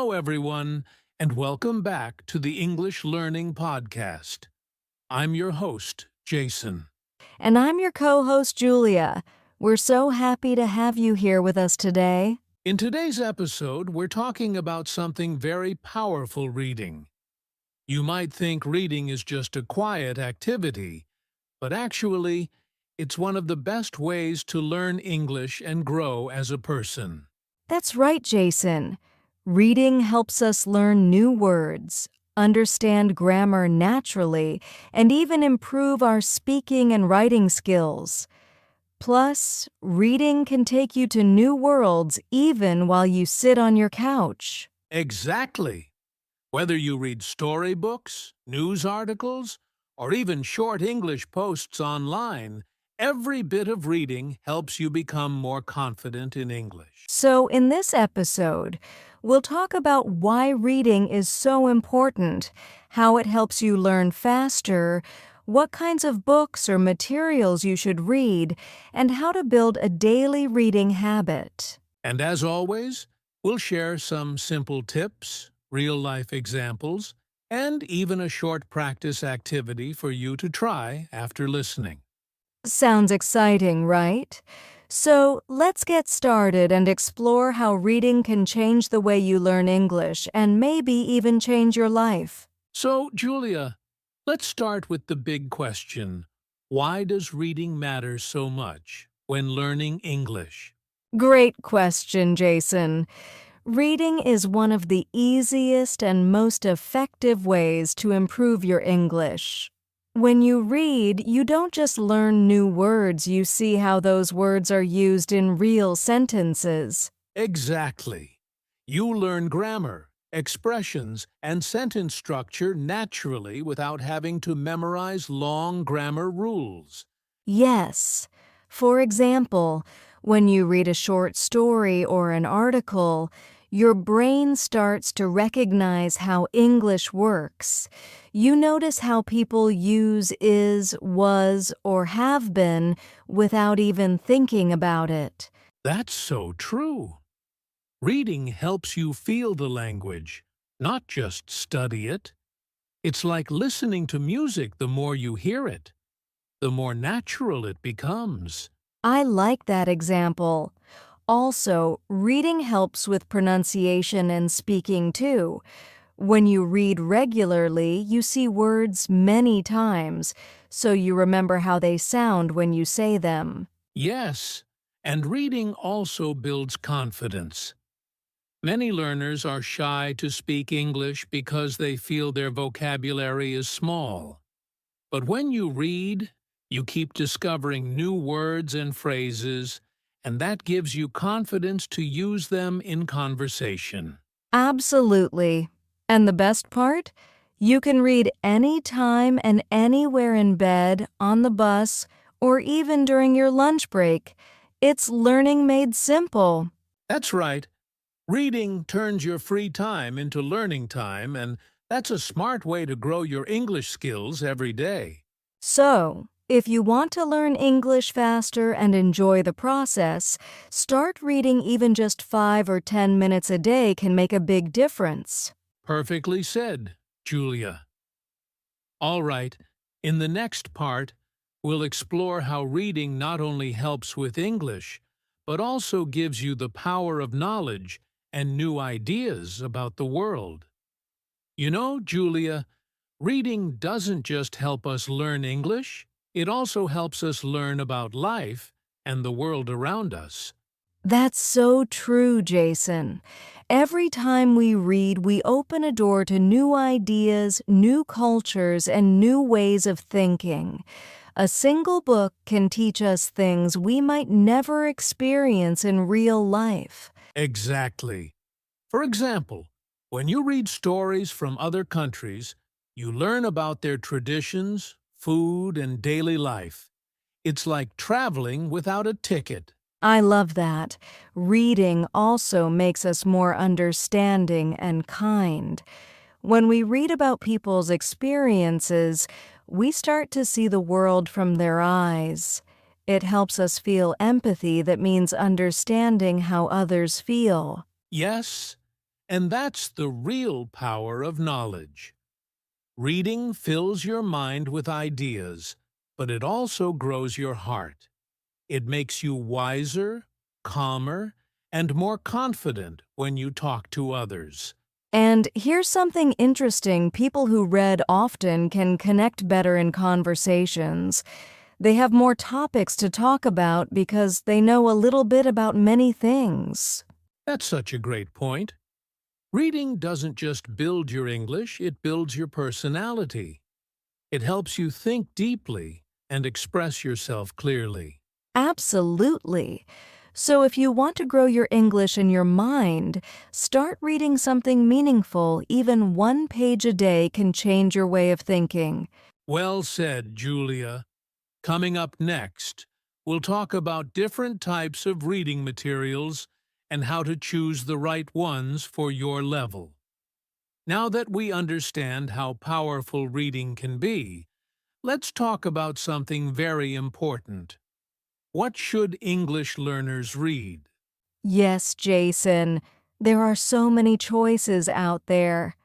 Hello, everyone, and welcome back to the English Learning Podcast. I'm your host, Jason. And I'm your co-host, Julia. We're so happy to have you here with us today. In today's episode, we're talking about something very powerful reading. You might think reading is just a quiet activity, but actually, it's one of the best ways to learn English and grow as a person. That's right, Jason. Reading helps us learn new words, understand grammar naturally, and even improve our speaking and writing skills. Plus, reading can take you to new worlds even while you sit on your couch. Exactly. Whether you read storybooks, news articles, or even short English posts online, every bit of reading helps you become more confident in English. So, in this episode, we'll talk about why reading is so important, how it helps you learn faster, what kinds of books or materials you should read, and how to build a daily reading habit. And as always, we'll share some simple tips, real-life examples, and even a short practice activity for you to try after listening. Sounds exciting, right? So, let's get started and explore how reading can change the way you learn English and maybe even change your life. So, Julia, let's start with the big question. Why does reading matter so much when learning English? Great question, Jason. Reading is one of the easiest and most effective ways to improve your English. When you read, you don't just learn new words, you see how those words are used in real sentences. Exactly. You learn grammar, expressions, and sentence structure naturally without having to memorize long grammar rules. Yes. For example, when you read a short story or an article, your brain starts to recognize how English works. You notice how people use is, was, or have been without even thinking about it. That's so true. Reading helps you feel the language, not just study it. It's like listening to music. The more you hear it, the more natural it becomes. I like that example. Also, reading helps with pronunciation and speaking too. When you read regularly, you see words many times, so you remember how they sound when you say them. Yes, and reading also builds confidence. Many learners are shy to speak English because they feel their vocabulary is small. But when you read, you keep discovering new words and phrases, and that gives you confidence to use them in conversation. Absolutely. And the best part? You can read anytime and anywhere in bed, on the bus, or even during your lunch break. It's learning made simple. That's right. Reading turns your free time into learning time, and that's a smart way to grow your English skills every day. So, if you want to learn English faster and enjoy the process, start reading. Even just 5 or 10 minutes a day can make a big difference. Perfectly said, Julia. All right, in the next part, we'll explore how reading not only helps with English, but also gives you the power of knowledge and new ideas about the world. You know, Julia, reading doesn't just help us learn English, it also helps us learn about life and the world around us. That's so true, Jason. Every time we read, we open a door to new ideas, new cultures, and new ways of thinking. A single book can teach us things we might never experience in real life. Exactly. For example, when you read stories from other countries, you learn about their traditions, food, and daily life. It's like traveling without a ticket. I love that. Reading also makes us more understanding and kind. When we read about people's experiences, we start to see the world from their eyes. It helps us feel empathy that means understanding how others feel. Yes, And that's the real power of knowledge. Reading fills your mind with ideas, but it also grows your heart. It makes you wiser, calmer, and more confident when you talk to others. And here's something interesting: people who read often can connect better in conversations. They have more topics to talk about because they know a little bit about many things. That's such a great point. Reading doesn't just build your English, it builds your personality. It helps you think deeply and express yourself clearly. Absolutely. So if you want to grow your English in your mind, start reading something meaningful. Even one page a day can change your way of thinking. Well said, Julia. Coming up next, we'll talk about different types of reading materials and how to choose the right ones for your level. Now that we understand how powerful reading can be, let's talk about something very important. What should English learners read? Yes, Jason, there are so many choices out there.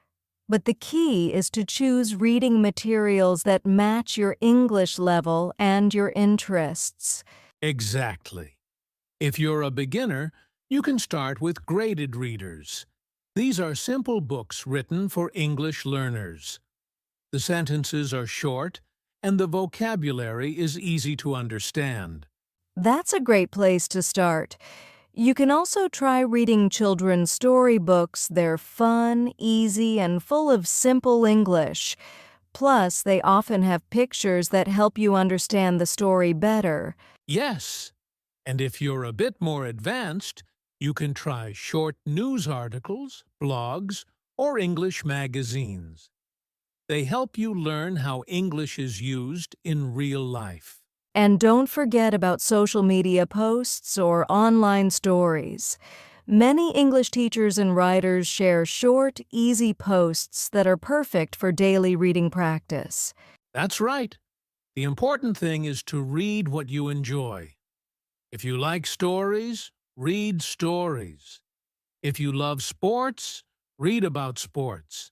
But the key is to choose reading materials that match your English level and your interests. Exactly. If you're a beginner, you can start with graded readers. These are simple books written for English learners. The sentences are short, and the vocabulary is easy to understand. That's a great place to start. You can also try reading children's storybooks. They're fun, easy, and full of simple English. Plus, they often have pictures that help you understand the story better. Yes, and if you're a bit more advanced, you can try short news articles, blogs, or English magazines. They help you learn how English is used in real life. And don't forget about social media posts or online stories. Many English teachers and writers share short, easy posts that are perfect for daily reading practice. That's right. The important thing is to read what you enjoy. If you like stories, read stories. If you love sports, read about sports.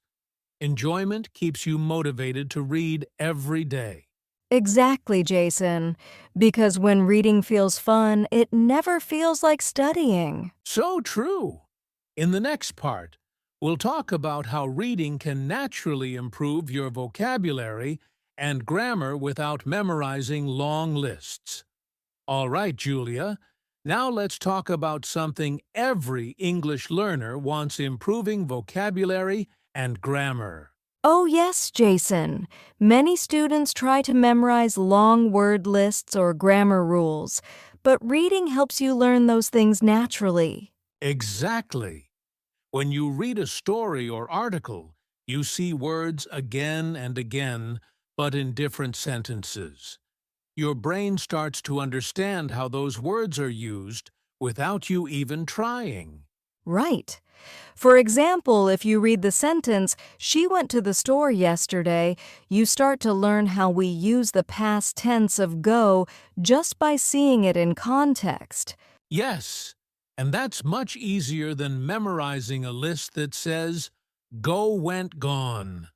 Enjoyment keeps you motivated to read every day. Exactly, Jason. Because when reading feels fun, it never feels like studying. So true! In the next part, we'll talk about how reading can naturally improve your vocabulary and grammar without memorizing long lists. All right, Julia, now let's talk about something every English learner wants: improving vocabulary and grammar. Oh, yes, Jason. Many students try to memorize long word lists or grammar rules, but reading helps you learn those things naturally. Exactly. When you read a story or article, you see words again and again, but in different sentences. Your brain starts to understand how those words are used without you even trying. Right. For example, if you read the sentence, "She went to the store yesterday," you start to learn how we use the past tense of go just by seeing it in context. Yes, and that's much easier than memorizing a list that says, go, went, gone.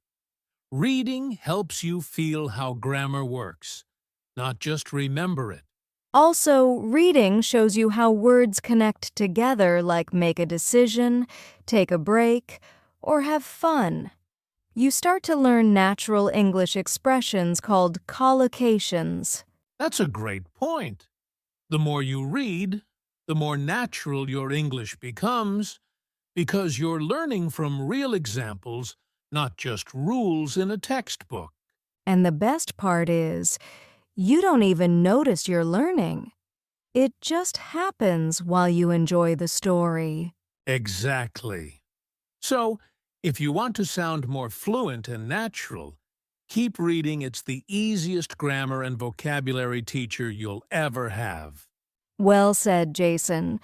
Reading helps you feel how grammar works, not just remember it. Also, reading shows you how words connect together, like make a decision, take a break, or have fun. You start to learn natural English expressions called collocations. That's a great point. The more you read, the more natural your English becomes, because you're learning from real examples, not just rules in a textbook. And the best part is, you don't even notice you're learning. It just happens while you enjoy the story. Exactly. So, if you want to sound more fluent and natural, keep reading. It's the easiest grammar and vocabulary teacher you'll ever have. Well said, Jason.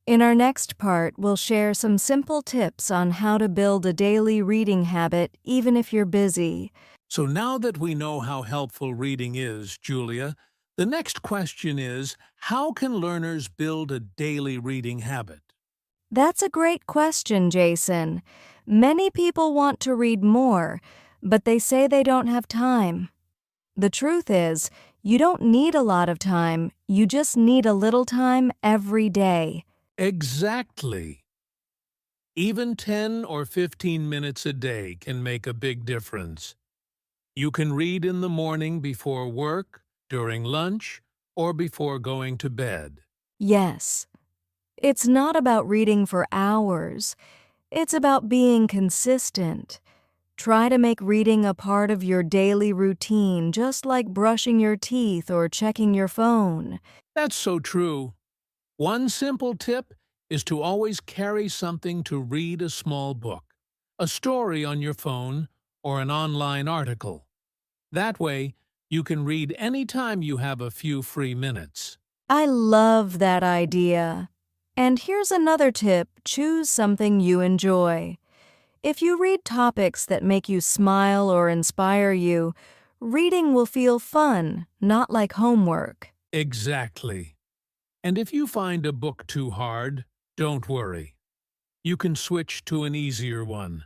In our next part, we'll share some simple tips on how to build a daily reading habit even if you're busy. So now that we know how helpful reading is, Julia, the next question is, how can learners build a daily reading habit? That's a great question, Jason. Many people want to read more, but they say they don't have time. The truth is, you don't need a lot of time, you just need a little time every day. Exactly. Even 10 or 15 minutes a day can make a big difference. You can read in the morning before work, during lunch, or before going to bed. Yes, it's not about reading for hours. It's about being consistent. Try to make reading a part of your daily routine, just like brushing your teeth or checking your phone. That's so true. One simple tip is to always carry something to read a small book, a story on your phone, or an online article. That way, you can read anytime you have a few free minutes. I love that idea. And here's another tip: choose something you enjoy. If you read topics that make you smile or inspire you, reading will feel fun, not like homework. Exactly. And if you find a book too hard, don't worry. You can switch to an easier one.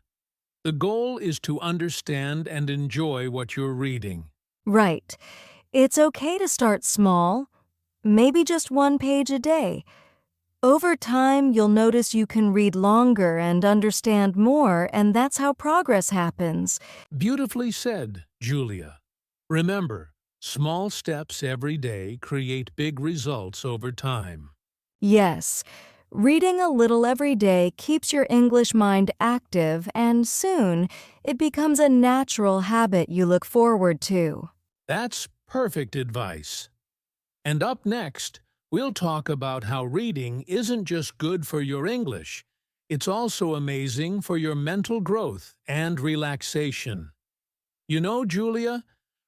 The goal is to understand and enjoy what you're reading. Right. It's okay to start small, maybe just one page a day. Over time, you'll notice you can read longer and understand more, and that's how progress happens. Beautifully said, Julia. Remember, small steps every day create big results over time. Yes, reading a little every day keeps your English mind active, and soon it becomes a natural habit you look forward to. That's perfect advice. And up next, we'll talk about how reading isn't just good for your English, it's also amazing for your mental growth and relaxation. You know, Julia,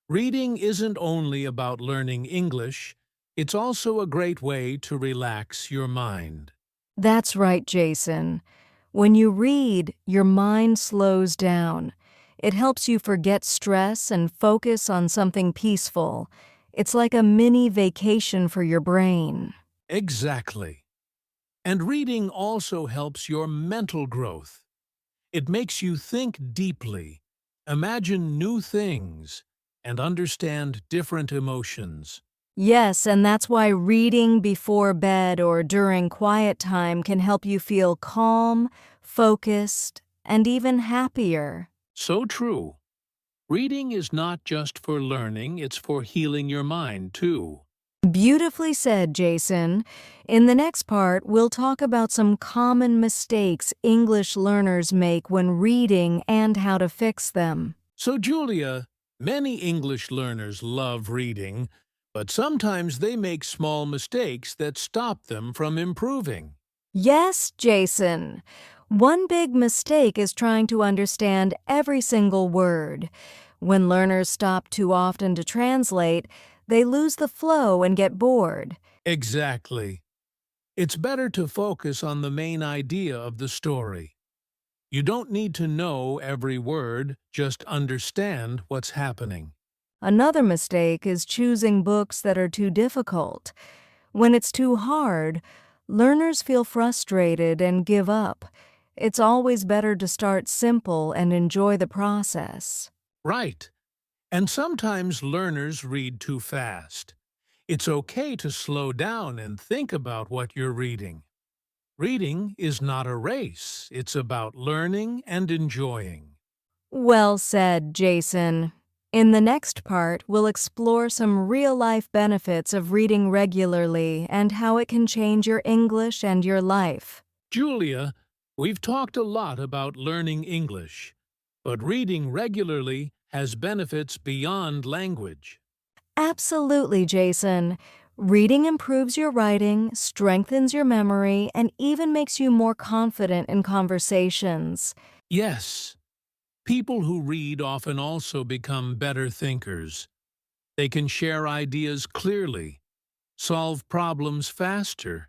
reading isn't only about learning English, it's also a great way to relax your mind. That's right, Jason. When you read, your mind slows down. It helps you forget stress and focus on something peaceful. It's like a mini vacation for your brain. Exactly. And reading also helps your mental growth. It makes you think deeply, imagine new things, and understand different emotions. Yes, and that's why reading before bed or during quiet time can help you feel calm, focused, and even happier. So true. Reading is not just for learning, it's for healing your mind, too. Beautifully said, Jason. In the next part, we'll talk about some common mistakes English learners make when reading and how to fix them. So, Julia, many English learners love reading, but sometimes they make small mistakes that stop them from improving. Yes, Jason. One big mistake is trying to understand every single word. When learners stop too often to translate, they lose the flow and get bored. Exactly. It's better to focus on the main idea of the story. You don't need to know every word, just understand what's happening. Another mistake is choosing books that are too difficult. When it's too hard, learners feel frustrated and give up. It's always better to start simple and enjoy the process. Right. And sometimes learners read too fast. It's okay to slow down and think about what you're reading. Reading is not a race, it's about learning and enjoying. Well said, Jason. In the next part, we'll explore some real-life benefits of reading regularly and how it can change your English and your life. Julia, we've talked a lot about learning English, but reading regularly has benefits beyond language. Absolutely, Jason. Reading improves your writing, strengthens your memory, and even makes you more confident in conversations. Yes, people who read often also become better thinkers. They can share ideas clearly, solve problems faster,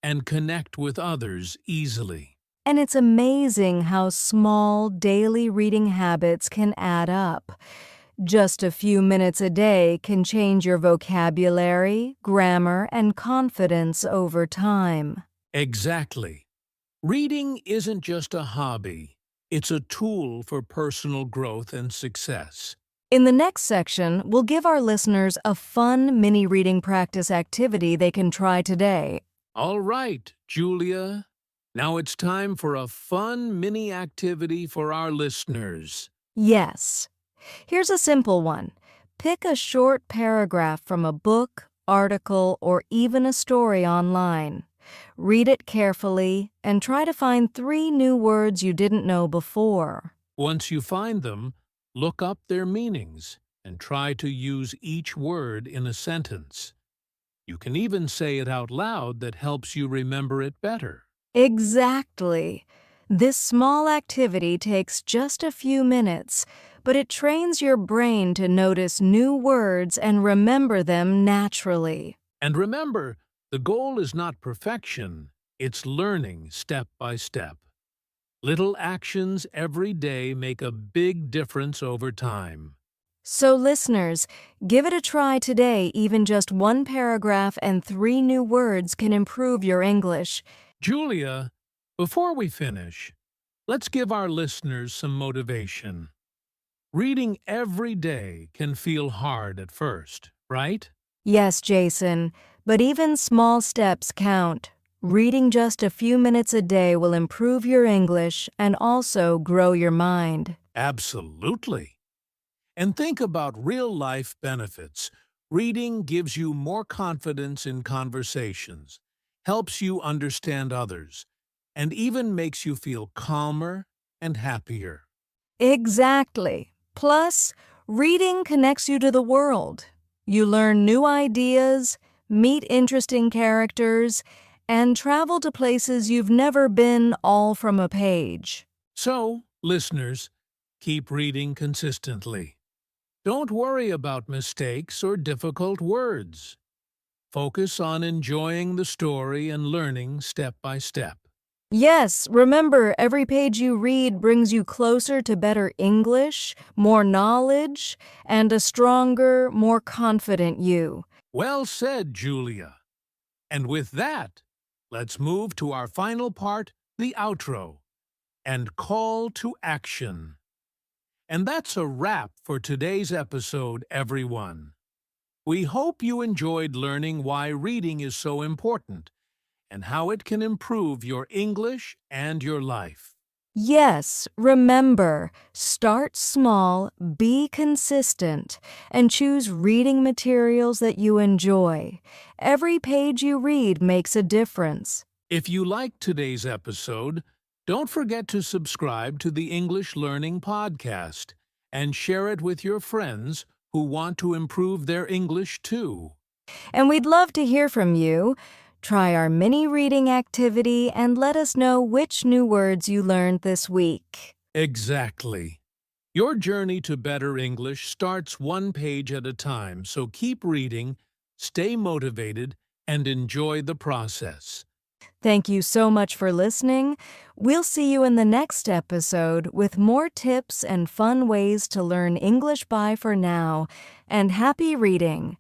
and connect with others easily. And it's amazing how small daily reading habits can add up. Just a few minutes a day can change your vocabulary, grammar, and confidence over time. Exactly. Reading isn't just a hobby, it's a tool for personal growth and success. In the next section, we'll give our listeners a fun mini reading practice activity they can try today. All right, Julia. Now it's time for a fun mini activity for our listeners. Yes. Here's a simple one. Pick a short paragraph from a book, article, or even a story online. Read it carefully and try to find 3 new words you didn't know before. Once you find them, look up their meanings and try to use each word in a sentence. You can even say it out loud that helps you remember it better. Exactly. This small activity takes just a few minutes, but it trains your brain to notice new words and remember them naturally. And remember, the goal is not perfection, it's learning step by step. Little actions every day make a big difference over time. So listeners, give it a try today. Even just 1 paragraph and 3 new words can improve your English. Julia, before we finish, let's give our listeners some motivation. Reading every day can feel hard at first, right? Yes, Jason, but even small steps count. Reading just a few minutes a day will improve your English and also grow your mind. Absolutely. And think about real-life benefits. Reading gives you more confidence in conversations, helps you understand others, and even makes you feel calmer and happier. Exactly. Plus, reading connects you to the world. You learn new ideas, meet interesting characters, and travel to places you've never been, all from a page. So, listeners, keep reading consistently. Don't worry about mistakes or difficult words. Focus on enjoying the story and learning step by step. Yes, remember, every page you read brings you closer to better English, more knowledge, and a stronger, more confident you. Well said, Julia. And with that, let's move to our final part, the outro, and call to action. And that's a wrap for today's episode, everyone. We hope you enjoyed learning why reading is so important and how it can improve your English and your life. Yes, remember, start small, be consistent, and choose reading materials that you enjoy. Every page you read makes a difference. If you liked today's episode, don't forget to subscribe to the English Learning Podcast and share it with your friends who want to improve their English too. And we'd love to hear from you. Try our mini reading activity and let us know which new words you learned this week. Exactly. Your journey to better English starts one page at a time, so keep reading, stay motivated, and enjoy the process. Thank you so much for listening. We'll see you in the next episode with more tips and fun ways to learn English by for now. And happy reading!